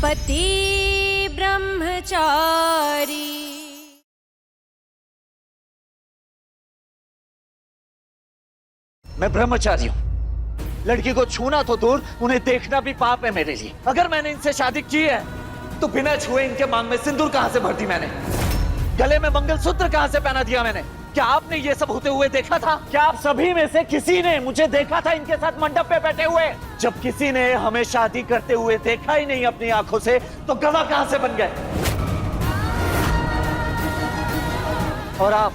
पति ब्रह्मचारी। मैं ब्रह्मचारी हूँ। लड़की को छूना तो दूर, उन्हें देखना भी पाप है मेरे लिए। अगर मैंने इनसे शादी की है तो बिना छुए इनके मांग में सिंदूर कहां से भर दी मैंने? गले में मंगलसूत्र कहां से पहना दिया मैंने? क्या आपने ये सब होते हुए देखा था? क्या आप सभी में से किसी ने मुझे देखा था इनके साथ मंडप पे बैठे हुए? जब किसी ने हमें शादी करते हुए देखा ही नहीं अपनी आंखों से, तो गवाह कहां से बन गए? और आप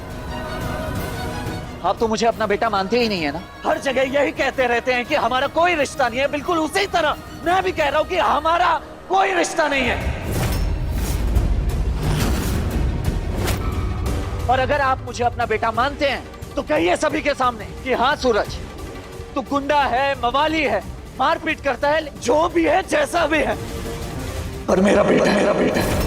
तो मुझे अपना बेटा मानते ही नहीं है ना? हर जगह यही कहते रहते हैं कि हमारा कोई रिश्ता नहीं है। बिल्कुल उसी तरह मैं भी कह रहा हूं कि हमारा कोई रिश्ता नहीं है। और अगर आप मुझे अपना बेटा मानते हैं तो कहिए सभी के सामने कि हाँ सूरज, तू गुंडा है, मवाली है, मारपीट करता है, जो भी है, जैसा भी है, पर मेरा बेटा है, मेरा बेटा है।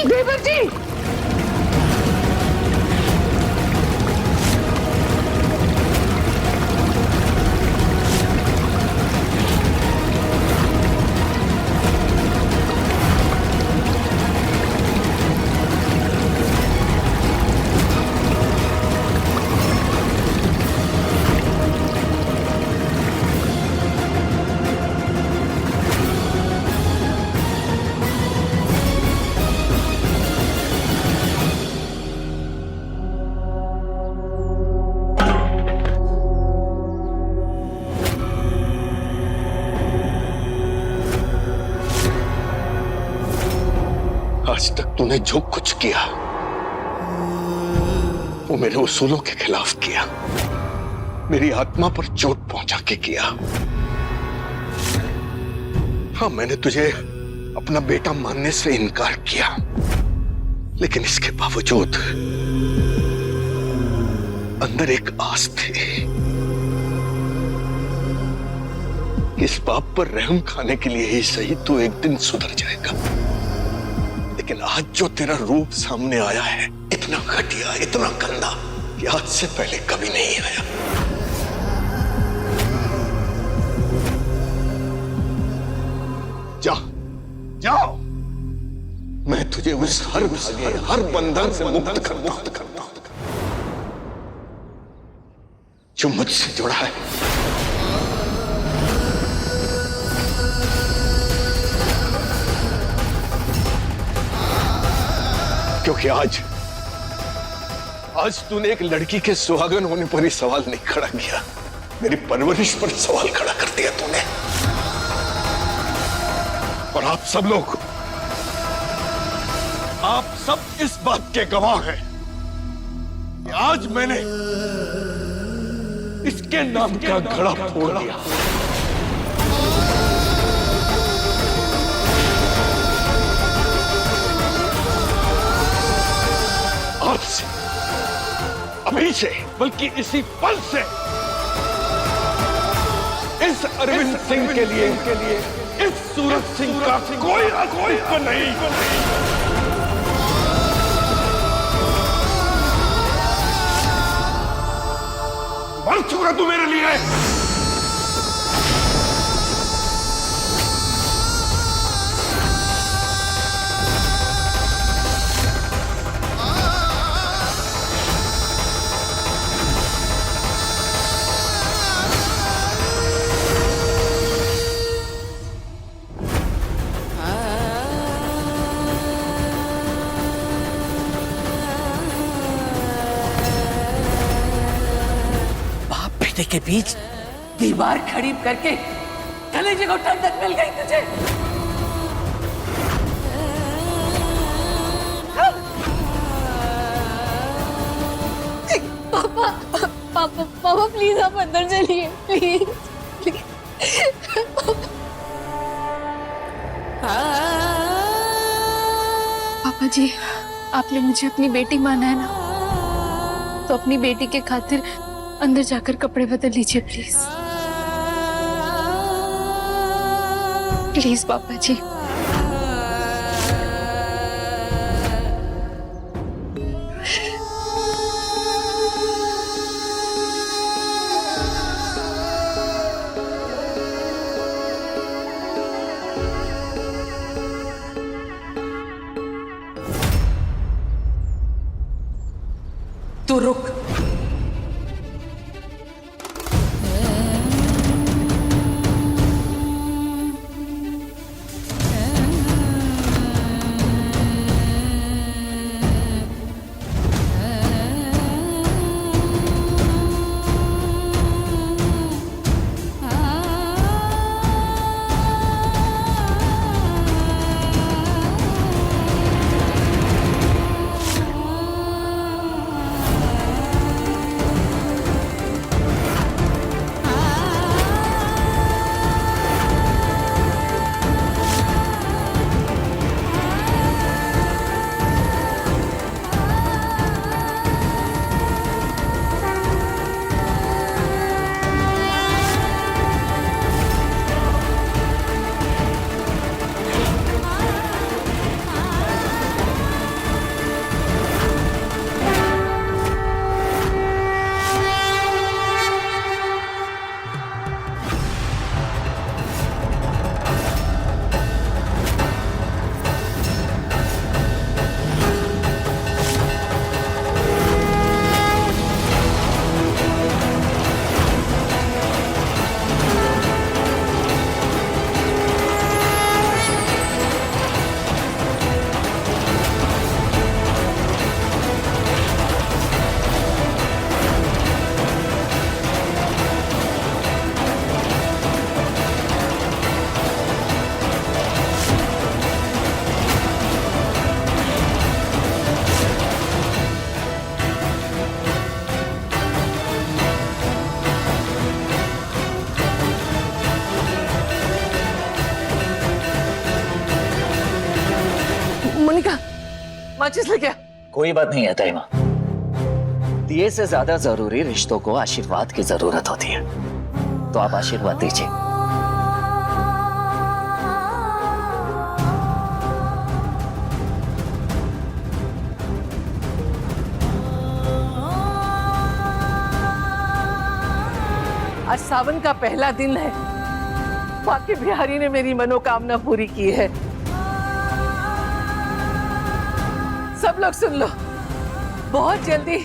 देवर जी, आज तक तूने जो कुछ किया वो मेरे उसूलों के खिलाफ किया, मेरी आत्मा पर चोट पहुंचा के किया। हाँ, मैंने तुझे अपना बेटा मानने से इनकार किया, लेकिन इसके बावजूद अंदर एक आस थी कि इस बाप पर रहम खाने के लिए ही सही तू एक दिन सुधर जाएगा। लेकिन आज जो तेरा रूप सामने आया है, इतना घटिया, इतना गंदा कि आज से पहले कभी नहीं आया। जा, जाओ, मैं तुझे उस हर धागे, हर बंधन से मुक्त करता हूं जो मुझसे जुड़ा है। क्योंकि आज तूने एक लड़की के सुहागन होने पर ही सवाल नहीं खड़ा किया, मेरी परवरिश पर सवाल खड़ा कर दिया तूने। और आप सब इस बात के गवाह हैं कि आज मैंने इसके नाम का घड़ा फोड़ दिया। आज से, अभी से, बल्कि इसी पल से इस अरविंद सिंह के लिए इस सूरज सिंह का कोई अस्तित्व नहीं। मर चुका तू मेरे लिए। रास्ते के बीच दीवार खड़ी करके कलेजे को ठंडक मिल गई तुझे। पापा पापा पापा प्लीज आप अंदर चलिए प्लीज प्लीज। पापा जी आपने मुझे अपनी बेटी माना है ना, तो अपनी बेटी के खातिर अंदर जाकर कपड़े बदल लीजिए प्लीज प्लीज पापा जी। तू रुक। मोनिका माचिस लेके आ। कोई बात नहीं है ताइमा, दिए से ज्यादा जरूरी रिश्तों को आशीर्वाद की जरूरत होती है, तो आप आशीर्वाद दीजिए। आज सावन का पहला दिन है, बाकी बिहारी ने मेरी मनोकामना पूरी की है। सब लोग सुन लो, बहुत जल्दी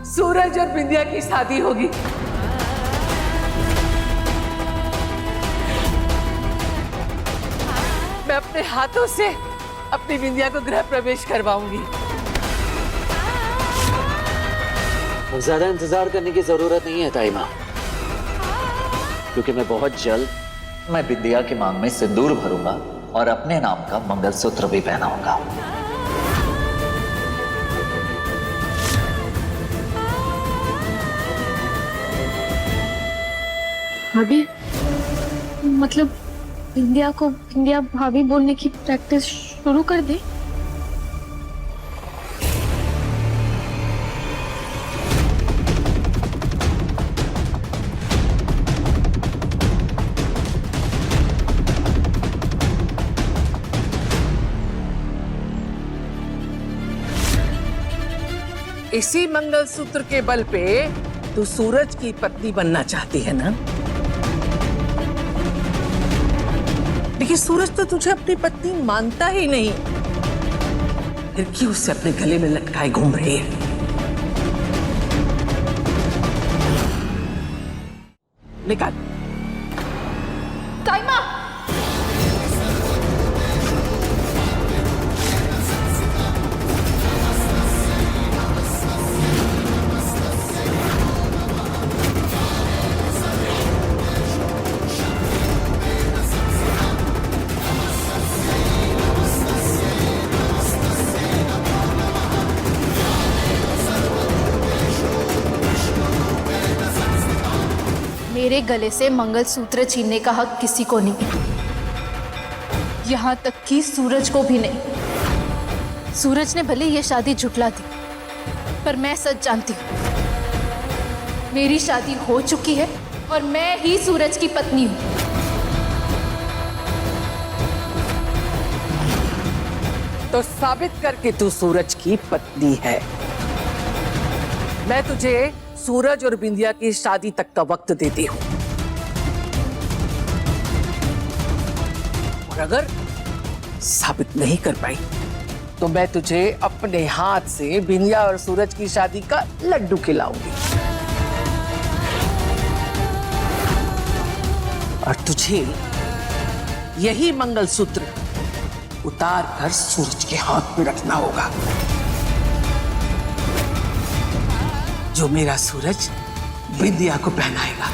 सूरज और बिंदिया की शादी होगी। मैं अपने हाथों से अपनी बिंदिया को गृह प्रवेश करवाऊंगी। ज्यादा इंतजार करने की जरूरत नहीं है ताइमा, क्योंकि मैं बहुत जल्द मैं बिंदिया की मांग में सिंदूर भरूंगा और अपने नाम का मंगलसूत्र भी पहनाऊंगा। भाभी मतलब बिंदिया भाभी बोलने की प्रैक्टिस शुरू कर दे। इसी मंगलसूत्र के बल पे तू सूरज की पत्नी बनना चाहती है ना? लेकिन सूरज तो तुझे अपनी पत्नी मानता ही नहीं, फिर क्यों उसे अपने गले में लटकाए घूम रही है? निकाल। ताइमा मेरे गले से मंगलसूत्र छीनने का हक किसी को नहीं, यहां तक कि सूरज को भी नहीं। सूरज ने भले ये शादी झुठला दी, पर मैं सच जानती हूँ, मेरी शादी हो चुकी है और मैं ही सूरज की पत्नी हूँ। तो साबित करके तू सूरज की पत्नी है। मैं तुझे सूरज और बिंदिया की शादी तक का वक्त देती हूं, और अगर साबित नहीं कर पाई तो मैं तुझे अपने हाथ से बिंदिया और सूरज की शादी का लड्डू खिलाऊंगी, और तुझे यही मंगलसूत्र उतार कर सूरज के हाथ में रखना होगा, जो मेरा सूरज बिंदिया को पहनाएगा।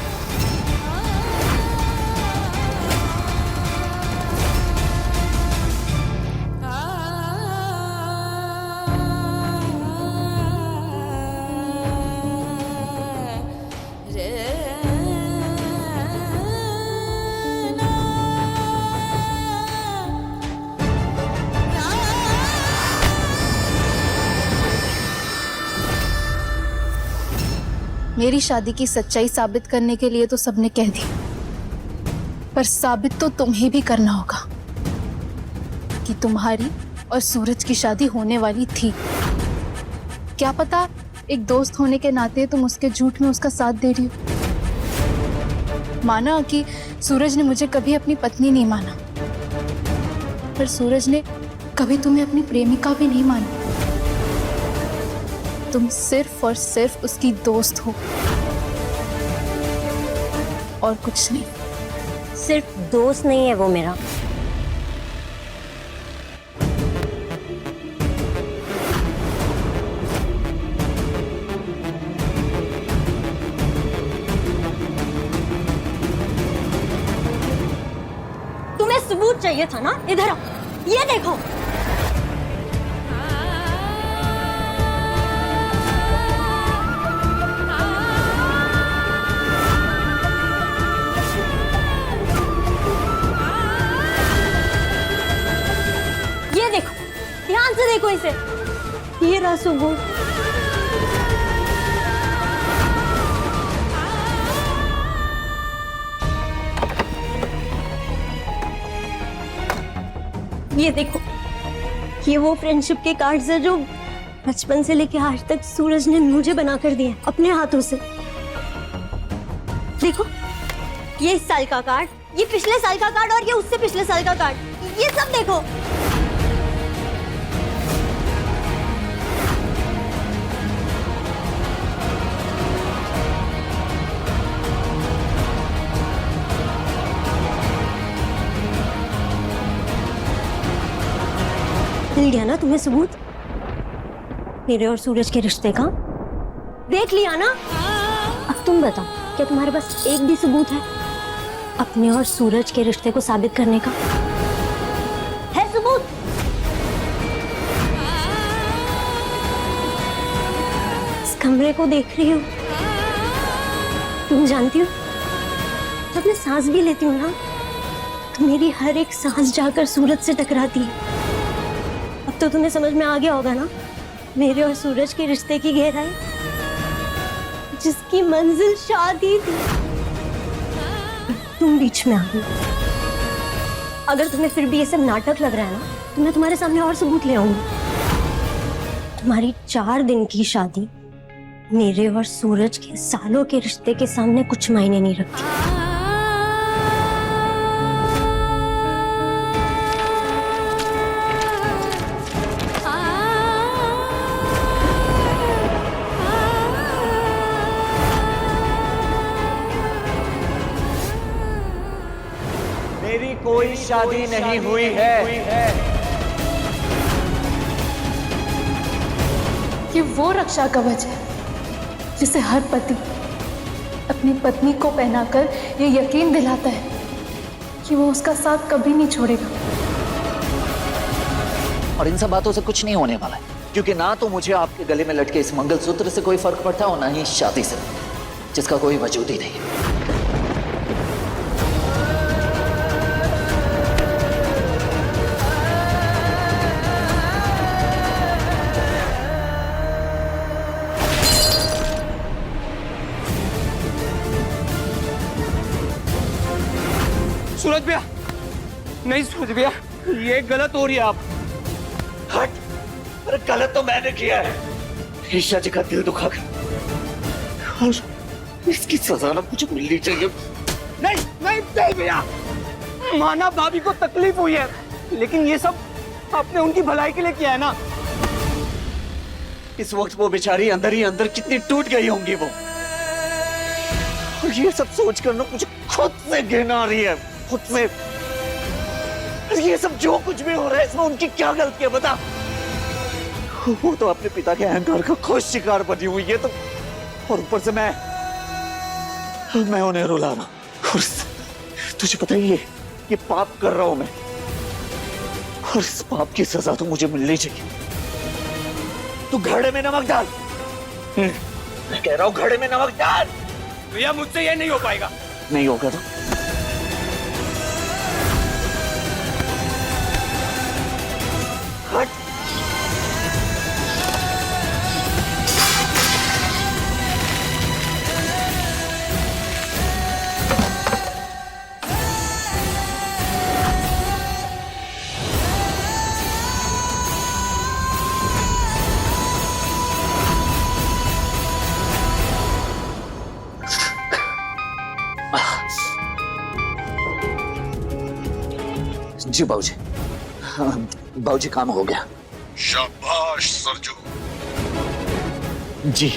मेरी शादी की सच्चाई साबित करने के लिए तो सबने कह दी, पर साबित तो तुम्हें भी करना होगा कि तुम्हारी और सूरज की शादी होने वाली थी। क्या पता एक दोस्त होने के नाते तुम उसके झूठ में उसका साथ दे रही हो। माना कि सूरज ने मुझे कभी अपनी पत्नी नहीं माना, पर सूरज ने कभी तुम्हें अपनी प्रेमिका भी नहीं माना। तुम सिर्फ और सिर्फ उसकी दोस्त हो और कुछ नहीं। सिर्फ दोस्त नहीं है वो मेरा, तुम्हें सबूत चाहिए था ना? इधर आओ, ये देखो। ध्यान से देखो इसे, ये रहा सबूत। ये देखो, ये वो फ्रेंडशिप के कार्ड्स है जो बचपन से लेके आज तक सूरज ने मुझे बनाकर दिए अपने हाथों से। देखो, ये इस साल का कार्ड, ये पिछले साल का कार्ड और ये उससे पिछले साल का कार्ड, ये सब देखो। मिल गया ना तुम्हें सबूत मेरे और सूरज के रिश्ते का? देख लिया ना? अब तुम बताओ, क्या तुम्हारे पास एक भी सबूत है अपने और सूरज के रिश्ते को साबित करने का? है सबूत? इस कमरे को देख रही हो, तुम जानती हो जब मैं सांस भी लेती हूँ ना, तो मेरी हर एक सांस जाकर सूरज से टकराती है। अब तो तुम्हें समझ में आ गया होगा ना मेरे और सूरज के रिश्ते की गहराई, जिसकी मंजिल शादी थी, तुम बीच में आ गई। अगर तुम्हें फिर भी ये सब नाटक लग रहा है ना, तो मैं तुम्हारे सामने और सबूत ले आऊंगी। तुम्हारी 4 दिन की शादी मेरे और सूरज के सालों के रिश्ते के सामने कुछ मायने नहीं रखती। मेरी कोई शादी नहीं हुई है। ये वो रक्षा कवच है जिसे हर पति अपनी पत्नी को पहनाकर ये यकीन दिलाता है कि वो उसका साथ कभी नहीं छोड़ेगा। और इन सब बातों से कुछ नहीं होने वाला है, क्योंकि ना तो मुझे आपके गले में लटके इस मंगलसूत्र से कोई फर्क पड़ता और ना ही शादी से, जिसका कोई वजूद ही नहीं। नहीं सूरज भैया, ये गलत हो रही है आप। हट। अरे गलत तो मैंने किया है, ईशा जी का दिल दुखाकर, और इसकी सजा ना मुझे मिलनी चाहिए। नहीं नहीं नहीं भैया, माना भाभी को तकलीफ हुई है, लेकिन ये सब आपने उनकी भलाई के लिए किया है ना। इस वक्त वो बेचारी अंदर ही अंदर कितनी टूट गई होंगी वो, और ये सब सोच कर ना मुझे खुद से घृणा आ रही है, खुद में। ये सब जो कुछ भी हो रहा है इसमें उनकी क्या गलती है बता। वो तो अपने पिता के अहंकार का खुद शिकार बनी हुई है, तो और ऊपर से मैं उन्हें रुला रहा हूं। तुझे पता ही है ये पाप कर रहा हूं मैं, और इस पाप की सजा तो मुझे मिलनी चाहिए। तू घड़े में नमक डाल, मैं कह रहा हूं घड़े में नमक डाल। भैया मुझसे ये नहीं हो पाएगा। नहीं होगा तो हट। जी बाबूजी, हाँ, बाबूजी काम हो गया। शाबाश सरजू। जी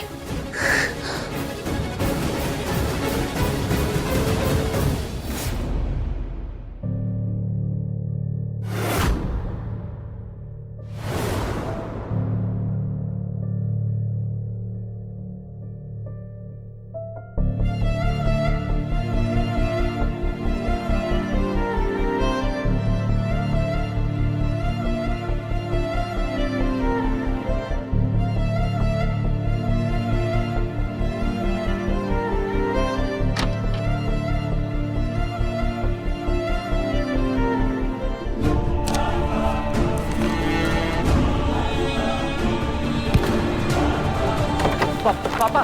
पापा,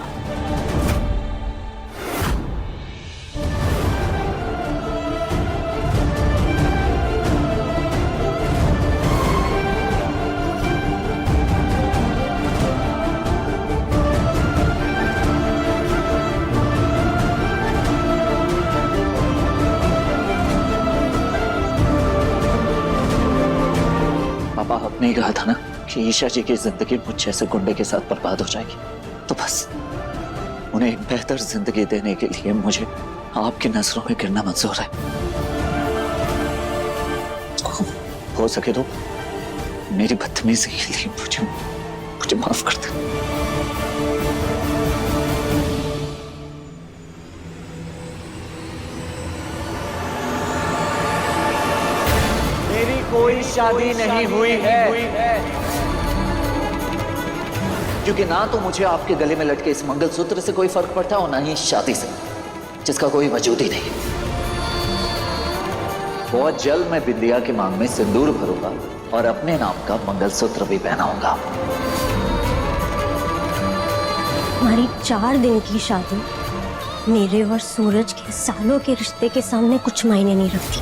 पापा आपने ही कहा था ना कि ईशा जी की जिंदगी मुझ जैसे गुंडे के साथ बर्बाद हो जाएगी, तो बस उन्हें एक बेहतर जिंदगी देने के लिए मुझे आपकी नजरों में गिरना मंजूर है। हो सके तो मेरी बदतमीजी के लिए मुझे माफ कर दे। मेरी कोई शादी नहीं हुई है, क्योंकि ना तो मुझे आपके गले में लटके इस मंगलसूत्र से कोई फर्क पड़ता और ना ही शादी से, जिसका कोई वजूद ही नहीं। बहुत जल्द मैं बिंदिया की मांग में सिंदूर भरूंगा और अपने नाम का मंगलसूत्र भी पहनाऊंगा। हमारी 4 दिन की शादी मेरे और सूरज के सालों के रिश्ते के सामने कुछ मायने नहीं रखती।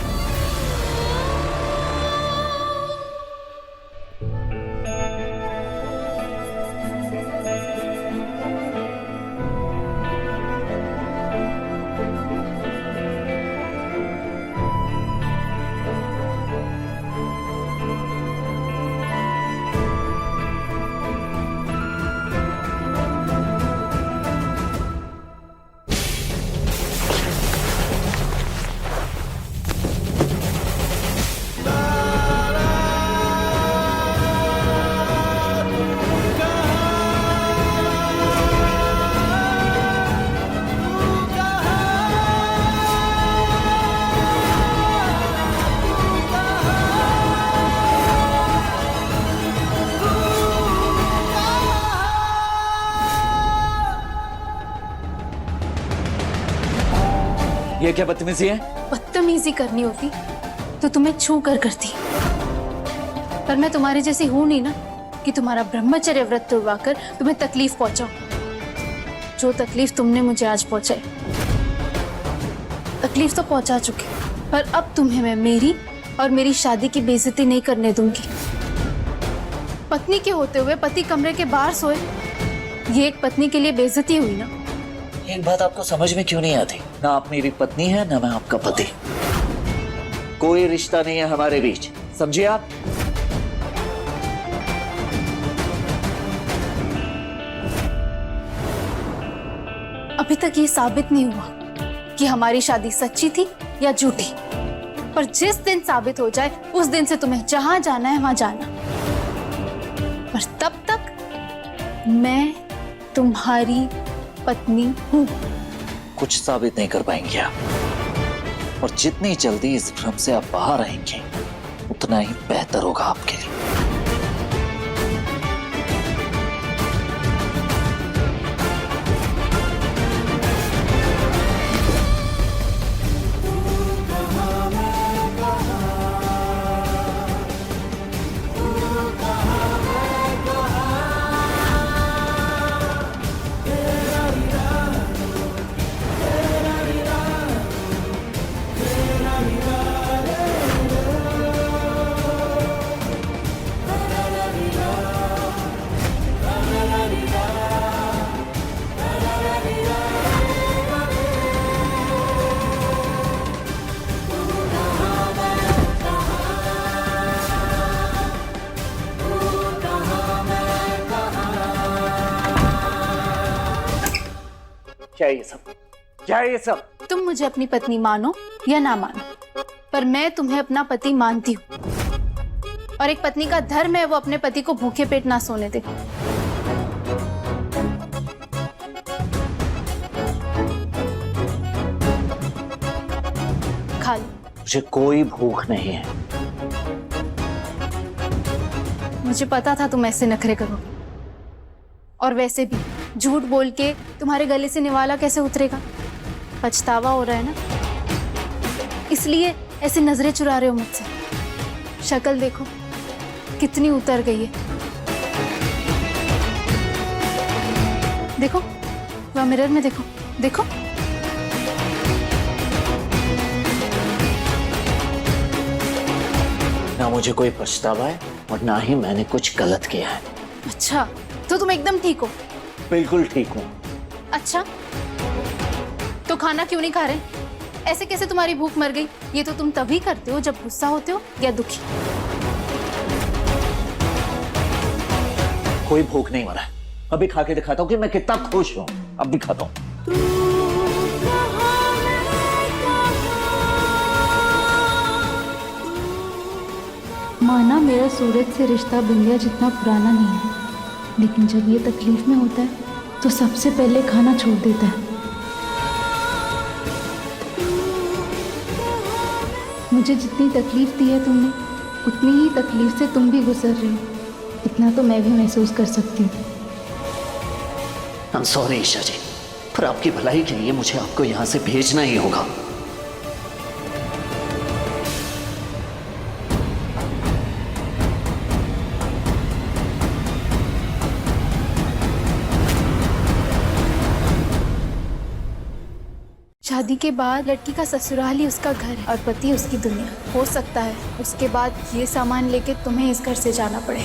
ये क्या बदतमीजी है? बदतमीजी करनी होती तो तुम्हें छू कर करती, पर मैं तुम्हारे जैसी हूं नहीं ना कि तुम्हारा ब्रह्मचर्य व्रत तोड़वाकर तुम्हें तकलीफ पहुंचाऊं। जो तकलीफ तुमने मुझे आज पहुंचाई, तकलीफ तो पहुंचा चुकी, पर अब तुम्हें मैं मेरी और मेरी शादी की बेइज्जती नहीं करने दूंगी। पत्नी के होते हुए पति कमरे के बाहर सोए, ये एक पत्नी के लिए बेइज्जती हुई ना। एक बात आपको समझ में क्यों नहीं आती? ना आप मेरी पत्नी है ना मैं आपका पति। कोई रिश्ता नहीं है हमारे बीच, समझिए आप? अभी तक ये साबित नहीं हुआ कि हमारी शादी सच्ची थी या झूठी, पर जिस दिन साबित हो जाए उस दिन से तुम्हें जहां जाना है वहां जाना। पर तब तक मैं तुम्हारी पत्नी हूं। कुछ साबित नहीं कर पाएंगे आप, और जितनी जल्दी इस भ्रम से आप बाहर आएंगे उतना ही बेहतर होगा आपके लिए। क्या ये सब? क्या ये सब? तुम मुझे अपनी पत्नी मानो या ना मानो, पर मैं तुम्हें अपना पति मानती हूँ। और एक पत्नी का धर्म है वो अपने पति को भूखे पेट ना सोने दे। खा लो। मुझे कोई भूख नहीं है। मुझे पता था तुम ऐसे नखरे करोगे, और वैसे भी झूठ बोल के तुम्हारे गले से निवाला कैसे उतरेगा? पछतावा हो रहा है ना, इसलिए ऐसे नजरें चुरा रहे हो मुझसे। शक्ल देखो कितनी उतर गई है। देखो, वह मिरर में देखो, देखो। ना मुझे कोई पछतावा है और ना ही मैंने कुछ गलत किया है। अच्छा, तो तुम एकदम ठीक हो? बिल्कुल ठीक हूँ। अच्छा, तो खाना क्यों नहीं खा रहे? ऐसे कैसे तुम्हारी भूख मर गई? ये तो तुम तभी करते हो जब गुस्सा होते हो या दुखी। कोई भूख नहीं मरा है। अभी खा के दिखाता हूँ कि मैं कितना खुश हूँ। अब भी खाता हूँ। माना मेरा सूरज से रिश्ता बिंदिया जितना पुराना नहीं है, लेकिन जब ये तकलीफ में होता है तो सबसे पहले खाना छोड़ देता है। मुझे जितनी तकलीफ दी है तुमने, उतनी ही तकलीफ से तुम भी गुजर रहे हो। इतना तो मैं भी महसूस कर सकती हूँ। I'm sorry ईशा जी, पर आपकी भलाई के लिए मुझे आपको यहाँ से भेजना ही होगा। शादी के बाद लड़की का ससुराल ही उसका घर है और पति उसकी दुनिया। हो सकता है उसके बाद ये सामान लेके तुम्हें इस घर से जाना पड़े।